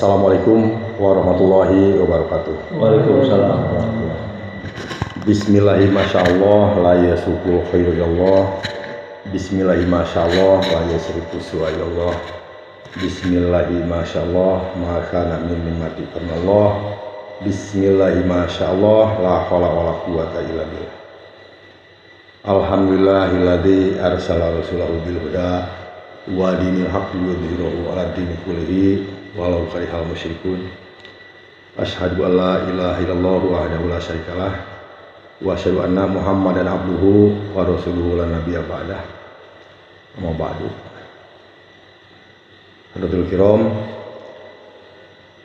Assalamualaikum warahmatullahi wabarakatuh. Waalaikumsalam warahmatullahi wabarakatuh. Bismillahi masyaallah la yasukul khairu illallah. Bismillahi masyaallah la yasrifu su'a illallah. Bismillahi masyaallah ma kana min ni'mati Allah. Bismillahi masyaallah la haula wala quwwata illa billah. Alhamdulillahilladzi arsala rasulahu bil huda wa dinil haqqi yudhhiruhu 'ala dini kullihi walau karihal musyrikun. Asyhadu an la ilaha illallah wahdahu la syarikalah wa asyhadu anna Muhammadan abduhu wa rasuluhu la nabiyya ba'dah. Amma ba'du. Hadirin kiram,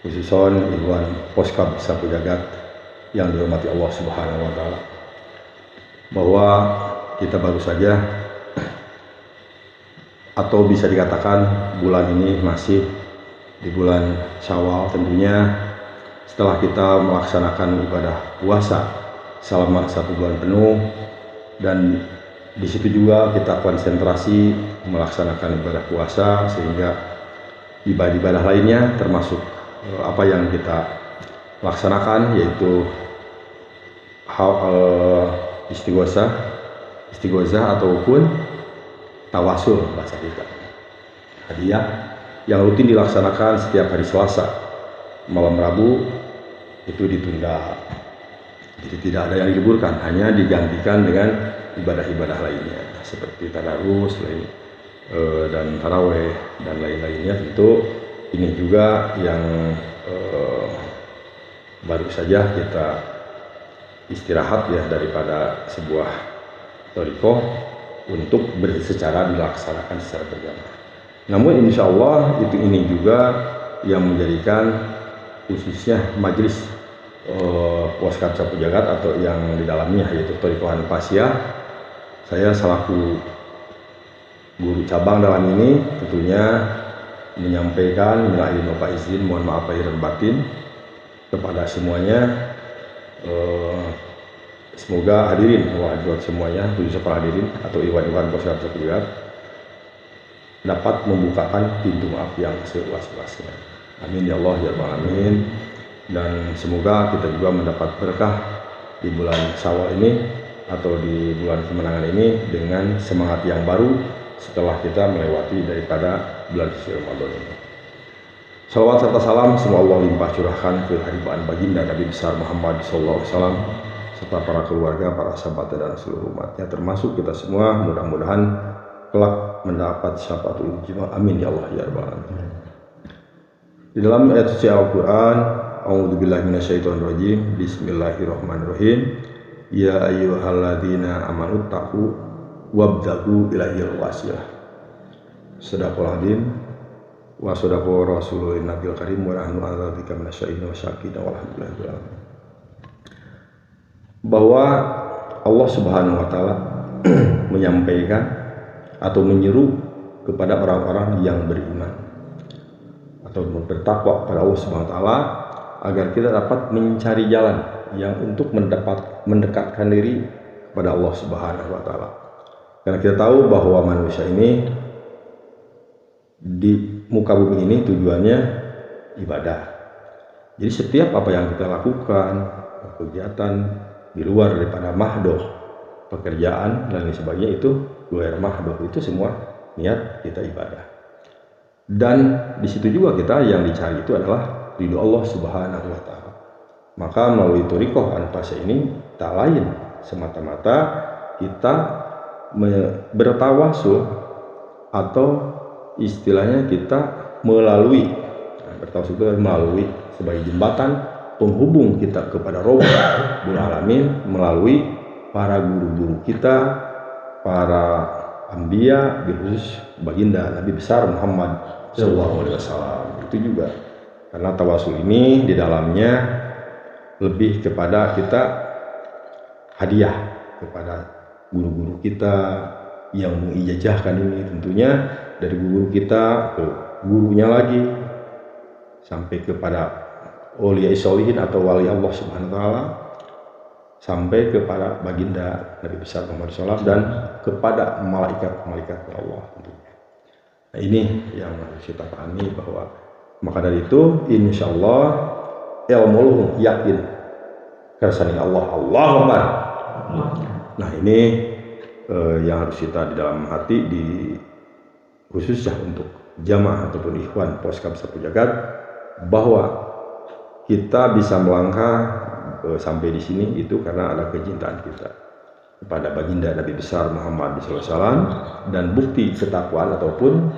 khususon Iwan Poskab Sapu Jagat yang dihormati Allah Subhanahu wa taala, bahwa kita baru saja atau bisa dikatakan bulan ini masih di bulan Syawal, tentunya setelah kita melaksanakan ibadah puasa selama 1 bulan penuh, dan di situ juga kita konsentrasi melaksanakan ibadah puasa, sehingga ibadah-ibadah lainnya termasuk apa yang kita laksanakan, yaitu istighosah ataupun tawasul bahasa kita, hadiah yang rutin dilaksanakan setiap hari Selasa malam Rabu itu ditunda. Jadi tidak ada yang diliburkan, hanya digantikan dengan ibadah-ibadah lainnya seperti tadarus dan taraweh dan lain-lainnya. Tentu ini juga yang baru saja kita istirahat ya daripada sebuah thariqah untuk secara dilaksanakan secara berjamaah. Namun insya Allah ini juga yang menjadikan khususnya majelis Poskab Sapu Jagat atau yang di dalamnya yaitu Thariqah Anfasiyah, saya selaku guru cabang dalam ini tentunya menyampaikan minal aidin wal faizin, mohon maaf lahir dan batin kepada semuanya. Semoga hadirin wahadirat semuanya, khususnya para hadirin atau Iwan Poskab Sapu Jagat dapat membukakan pintu maaf yang seluas-luasnya. Amin ya Allah ya Rabbal alamin. Dan semoga kita juga mendapat berkah di bulan Syawal ini atau di bulan kemenangan ini dengan semangat yang baru setelah kita melewati daripada bulan suci Ramadan ini. Salawat serta salam semoga Allah limpah curahkan ke haribaan baginda Nabi besar Muhammad SAW serta para keluarga, para sahabat dan seluruh umatnya, termasuk kita semua. Mudah-mudahan kelak mendapat syafaatul ijma. Amin ya Allah ya Rabbal alamin. Di dalam ayat suci Al-Qur'an, a'udzubillahi minasyaitonirrajim, bismillahirrahmanirrahim, ya ayyuhalladzina amanu taqu wabtaghu ilaihil wasilah. Shadaqal adzim wa shadaqa rasulun nabiyil karim wa nahnu ala dzalika minasyaitonir rajiim walhamdulillahi rabbil alamin. Bahwa Allah Subhanahu wa taala menyampaikan atau menyeru kepada orang-orang yang beriman atau bertakwa kepada Allah Subhanahu wa taala agar kita dapat mencari jalan yang untuk mendekatkan diri kepada Allah Subhanahu wa taala. Karena kita tahu bahwa manusia ini di muka bumi ini tujuannya ibadah. Jadi setiap apa yang kita lakukan, kegiatan di luar daripada mahdoh, pekerjaan dan lain sebagainya, itu luar mahdoh, itu semua niat kita ibadah. Dan di situ juga kita yang dicari itu adalah ridho Allah Subhanahu wa taala. Maka melalui Thariqah Anfasiyah ini tak lain semata-mata kita bertawasul atau istilahnya kita melalui sebagai jembatan penghubung kita kepada Rabbul Alamin melalui para guru-guru kita, para anbiya, khusus baginda Nabi besar Muhammad SAW. Itu juga karena tawasul ini di dalamnya lebih kepada kita hadiah kepada guru-guru kita yang mengijazahkan ini, tentunya dari guru kita ke gurunya lagi sampai kepada auliya sholihin atau wali Allah Subhanahu wa taala, sampai kepada baginda Nabi besar Muhammad SAW dan kepada malaikat-malaikat Allah tentunya. Nah, ini yang harus kita pahami, bahwa Maka dari itu insya Allah ilmu yakin kersani Allah Akbar. Nah ini yang harus kita di dalam hati di khususnya untuk jamaah ataupun ikhwan Poskap Sapu Jagat, bahwa kita bisa melangkah sampai di sini itu karena ada kecintaan kita kepada baginda Nabi besar Muhammad SAW, dan bukti ketakwaan ataupun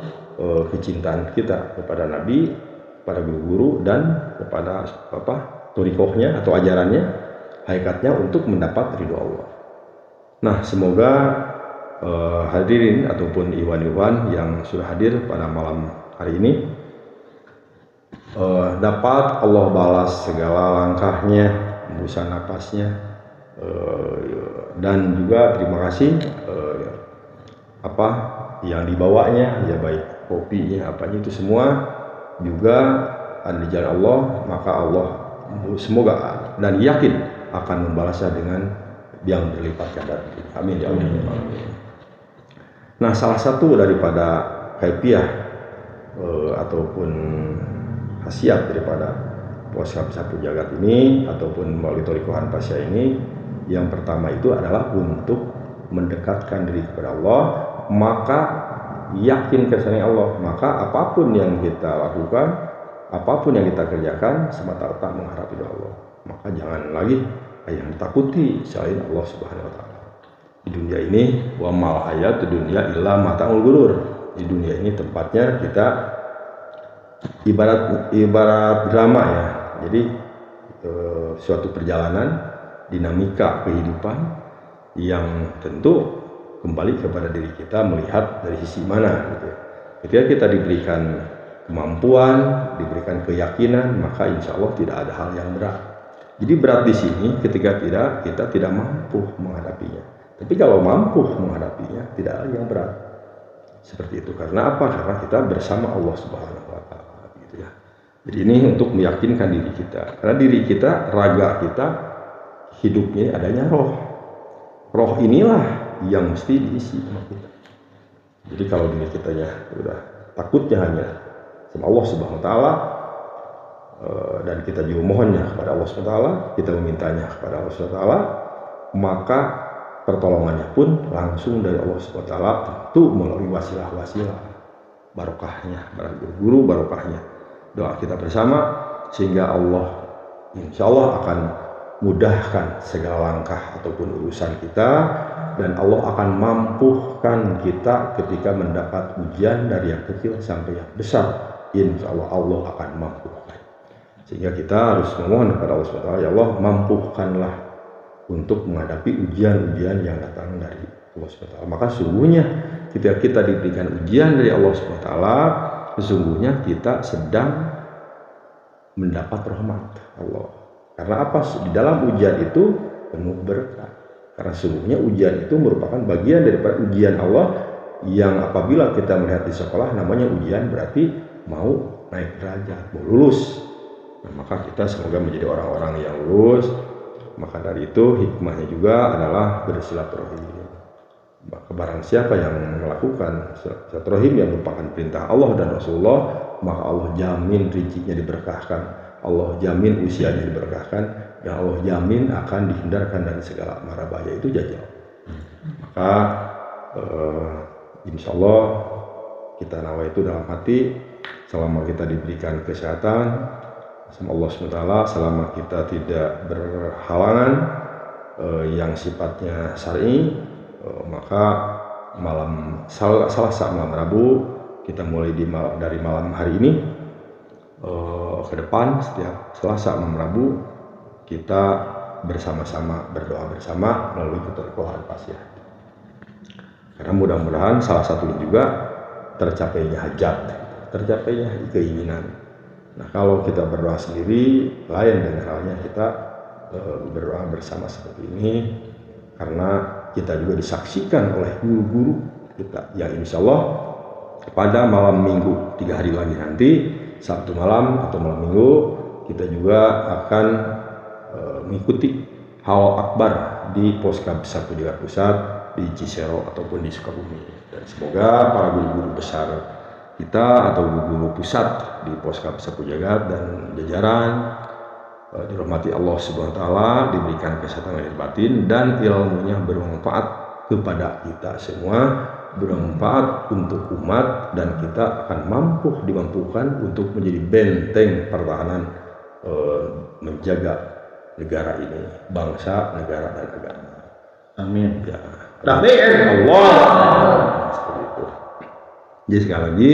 kecintaan kita kepada Nabi, kepada guru-guru, dan kepada torikohnya atau ajarannya, hakikatnya untuk mendapat ridho Allah. Nah, semoga hadirin ataupun ikhwan-ikhwan yang sudah hadir pada malam hari ini dapat Allah balas segala langkahnya, hembusan napasnya, dan juga terima kasih apa yang dibawanya, ya baik kopinya apanya itu semua juga ada di jalan Allah, maka Allah semoga dan yakin akan membalasnya dengan yang berlipat ganda. Amin ya Allah. Nah, salah satu daripada kaifiah ataupun khasiat daripada Poskap Sapu Jagat ini ataupun melalui Thariqah Anfasiyah ini, yang pertama itu adalah untuk mendekatkan diri kepada Allah, maka yakin kersane Allah, maka apapun yang kita lakukan, apapun yang kita kerjakan semata-mata mengharap ridho Allah. Maka jangan lagi yang ditakuti selain Allah Subhanahu wa taala. Di dunia ini wa mal hayatud dunya illa mata'ul ghurur. Di dunia ini tempatnya kita ibarat drama ya. Jadi suatu perjalanan dinamika kehidupan yang tentu kembali kepada diri kita, melihat dari sisi mana gitu. Ketika kita diberikan kemampuan, diberikan keyakinan, maka insya Allah tidak ada hal yang berat. Jadi berat di sini ketika kita tidak mampu menghadapinya. Tapi kalau mampu menghadapinya, tidak ada yang berat. Seperti itu. Karena apa? Karena kita bersama Allah Subhanahu wa taala gitu ya. Jadi ini untuk meyakinkan diri kita. Karena diri kita, raga kita, hidupnya adanya roh. Roh inilah yang mesti diisi sama kita. Jadi kalau diri kita ya udah takutnya hanya sama Allah Subhanahu wa taala, dan kita juga mohonnya kepada Allah SWT, kita memintanya kepada Allah SWT, maka pertolongannya pun langsung dari Allah SWT, tentu melalui wasilah-wasilah barokahnya, guru barokahnya, doa kita bersama, sehingga Allah insya Allah akan mudahkan segala langkah ataupun urusan kita, dan Allah akan mampukan kita ketika mendapat ujian dari yang kecil sampai yang besar. Insya Allah Allah akan mampukan. Sehingga kita harus memohon kepada Allah SWT, ya Allah mampukanlah untuk menghadapi ujian-ujian yang datang dari Allah SWT. Maka sesungguhnya ketika kita diberikan ujian dari Allah SWT, sesungguhnya kita sedang mendapat rahmat Allah. Karena apa? Di dalam ujian itu penuh berkah. Karena sesungguhnya ujian itu merupakan bagian daripada ujian Allah, yang apabila kita melihat di sekolah namanya ujian, berarti mau naik derajat, mau lulus. Nah, maka kita semoga menjadi orang-orang yang lulus. Maka dari itu hikmahnya juga adalah bersilaturahim. Maka barang siapa yang melakukan silaturahim yang merupakan perintah Allah dan Rasulullah, maka Allah jamin rezekinya diberkahkan, Allah jamin usianya diberkahkan, dan Allah jamin akan dihindarkan dari segala mara bahaya itu jajal. Maka insya Allah kita nawa itu dalam hati, selama kita diberikan kesehatan sama Allah SWT, selama kita tidak berhalangan yang sifatnya syar'i, maka malam Selasa, malam Rabu, kita mulai dari malam hari ini ke depan, setiap Selasa malam Rabu kita bersama-sama berdoa bersama melalui Thariqah Anfasiyah. Karena mudah-mudahan salah satunya juga tercapainya hajat, tercapainya keinginan. Nah, kalau kita berdoa sendiri, lain dengan halnya kita berdoa bersama seperti ini, karena kita juga disaksikan oleh guru-guru kita yang insya Allah pada malam minggu 3 hari lagi nanti, Sabtu malam atau malam minggu, kita juga akan mengikuti Hal Akbar di Poskap Sapu Jagat Pusat di Cisero ataupun di Sukabumi. Dan semoga para guru-guru besar kita atau guru pusat di Poskap Sapu Jagat dan jajaran dirahmati Allah Subhanahu wa taala, diberikan kesehatan lahir batin dan ilmunya bermanfaat kepada kita semua, bermanfaat untuk umat, dan kita akan dimampukan untuk menjadi benteng pertahanan menjaga negara ini, bangsa, negara dan agama. Amin. Ya. Amin. Allah. Seperti itu. Jadi sekali lagi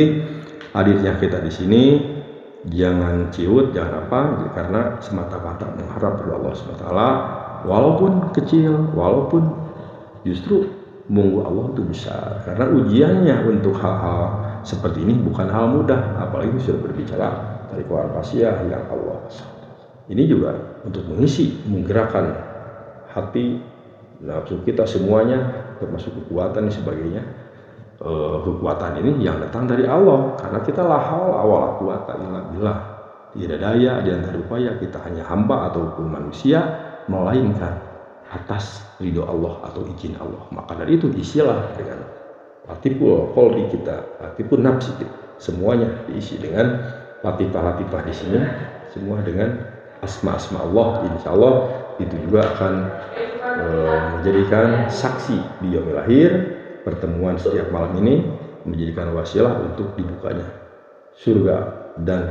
hadirnya kita di sini jangan ciut, jangan apa, karena semata-mata mengharap kepada Allah SWT, walaupun kecil, walaupun justru munggu Allah itu besar, karena ujiannya untuk hal-hal seperti ini bukan hal mudah, apalagi sudah berbicara dari Quran Fasiyah yang Allah. Ini juga untuk menggerakkan hati, nafsu kita semuanya, termasuk kekuatan dan sebagainya. Kekuatan ini yang datang dari Allah, karena kita la haula wala quwata illa billah, tidak daya di antara upaya kita, hanya hamba ataupun manusia, melainkan atas ridho Allah atau izin Allah. Maka dari itu isilah dengan latiful qalbi kita, latiful nafsi kita, semuanya diisi dengan latifah-latifah di sini, semua dengan asma-asma Allah. Insya Allah itu juga akan menjadikan saksi di yaumil akhir. Pertemuan setiap malam ini menjadikan wasilah untuk dibukanya surga dan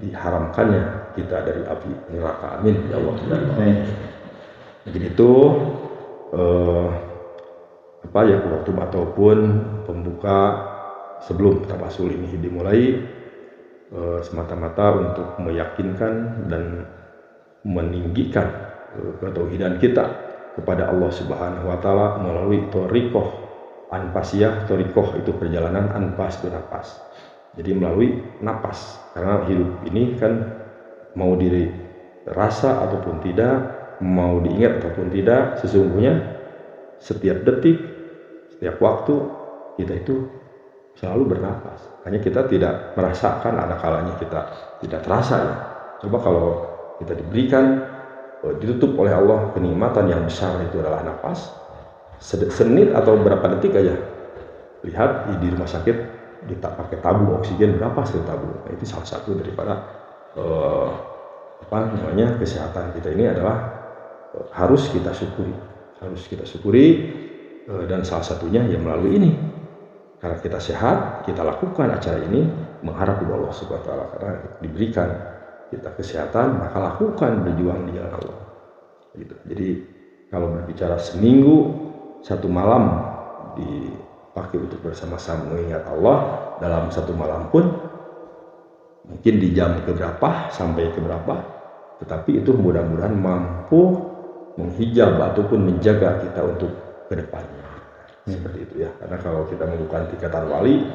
diharamkannya kita dari api neraka. Amin ya Allah. Jadi itu waktu ataupun pembuka sebelum tawasul ini dimulai, semata-mata untuk meyakinkan dan meninggikan ketauhidan kita kepada Allah Subhanahu wa taala melalui thariqah anfasiyah. Thariqah itu perjalanan, anfas itu napas. Jadi melalui napas, karena hidup ini kan mau dirasa ataupun tidak, mau diingat ataupun tidak, sesungguhnya setiap detik, setiap waktu kita itu selalu bernapas. Hanya kita tidak merasakan, ada kalanya kita tidak terasa ya. Coba kalau kita diberikan, ditutup oleh Allah kenikmatan yang besar, itu adalah napas. Senit atau berapa detik aja, lihat di rumah sakit pakai tabung oksigen berapa sekali tabung. Nah, itu salah satu daripada kesehatan kita ini adalah harus kita syukuri, dan salah satunya ya melalui ini. Karena kita sehat, kita lakukan acara ini mengharap kepada Allah Subhanahu wa taala, karena diberikan kita kesehatan, maka lakukan, berjuang di jalan Allah. Gitu. Jadi kalau berbicara seminggu, satu malam dipakai untuk bersama-sama mengingat Allah, dalam satu malam pun mungkin di jam keberapa sampai keberapa, tetapi itu mudah-mudahan mampu menghijab ataupun menjaga kita untuk kedepannya. Seperti itu ya. Karena kalau kita melakukan tingkatan wali,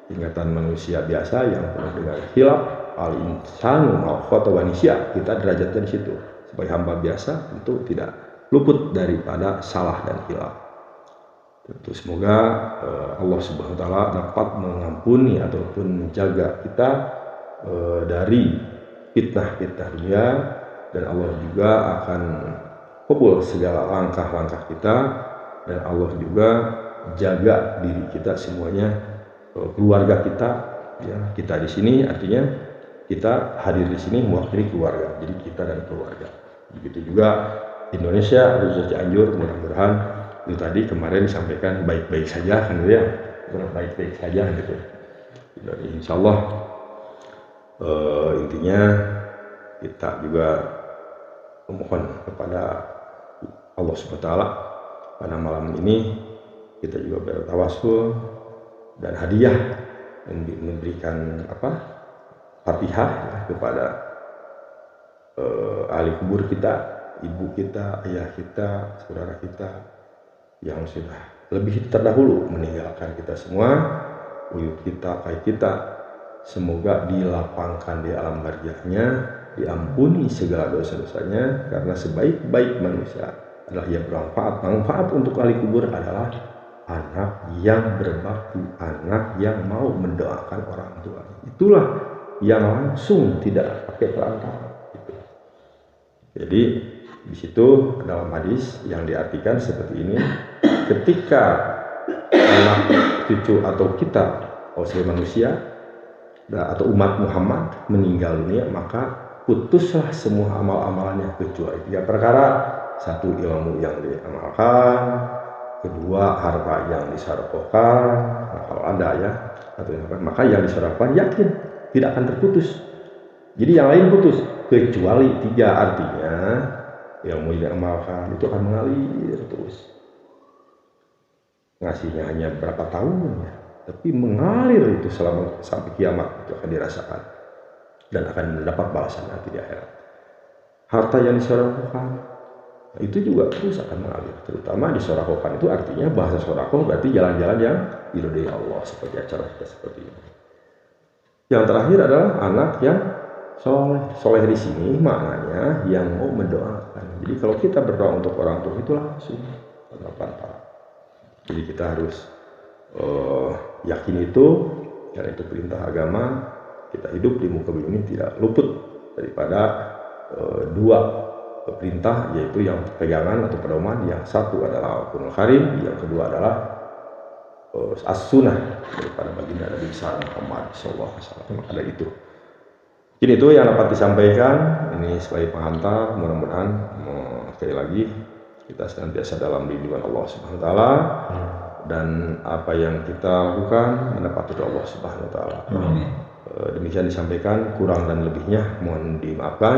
tingkatan manusia biasa yang penuh dengan hilaf, al-insanu ma khata wa nisya, kita derajatnya di situ. Sebagai hamba biasa tentu tidak luput daripada salah dan hilaf. Tentu semoga Allah Subhanahu wa taala dapat mengampuni ataupun menjaga kita dari fitnah-fitnah dunia, dan Allah juga akan kabul segala langkah-langkah kita, dan Allah juga jaga diri kita semuanya, keluarga kita ya. Kita di sini artinya kita hadir di sini mewakili keluarga, jadi kita dan keluarga. Begitu juga Indonesia, khususnya Cianjur, mudah-mudahan itu tadi kemarin disampaikan baik-baik saja kan ya, baik-baik saja gitu. Jadi insya Allah intinya kita juga memohon kepada Allah Subhanahu wa taala pada malam ini, kita juga bertawasul dan hadiah memberikan Fatihah ya, kepada ahli kubur kita, ibu kita, ayah kita, saudara kita yang sudah lebih terdahulu meninggalkan kita semua, buyut kita, kai kita, semoga dilapangkan di alam barzahnya, diampuni segala dosa-dosanya, karena sebaik-baik manusia adalah yang bermanfaat. Manfaat untuk ahli kubur adalah anak yang berbakti, anak yang mau mendoakan orang tuanya. Itulah yang langsung tidak pakai perantara. Gitu. Jadi di situ dalam hadis yang diartikan seperti ini, ketika anak cucu atau kita kalau sebagai manusia atau umat Muhammad meninggal dunia, maka putuslah semua amal-amalannya kecuali 3 perkara. 1, ilmu yang diamalkan, 2, harta yang disedekahkan, kalau ada ya, atau maka yang disedekahkan yakin tidak akan terputus. Jadi yang lain putus kecuali 3, artinya ilmu yang diamalkan itu akan mengalir terus. Ngasihnya hanya berapa tahun ya, tapi mengalir itu selama sampai kiamat, itu akan dirasakan dan akan mendapat balasan nanti di akhirat. Harta yang disedekahkan itu juga terus akan mengalir, terutama disedekahkan itu artinya bahasa sedekah berarti jalan-jalan yang diridhoi Allah, seperti acara kita seperti ini. Yang terakhir adalah anak yang soleh. Soleh di sini maknanya yang mau mendoakan. Jadi kalau kita berdoa untuk orang tua itu langsung tanpa. Jadi kita harus yakin itu, karena itu perintah agama. Kita hidup di muka bumi ini tidak luput daripada 2 perintah, yaitu yang pegangan atau pedoman. Yang satu adalah Al-Qur'anul Karim, yang kedua adalah as-sunnah daripada baginda Nabi besar Muhammad SAW. Ada itu. Jadi itu yang dapat disampaikan. Ini sebagai pengantar. Mudah-mudahan sekali lagi kita senantiasa dalam lindungan Allah Subhanahu Wa Taala, dan apa yang kita lakukan mendapat ridho Allah Subhanahu Wa Taala. Demikian disampaikan, kurang dan lebihnya mohon dimaafkan.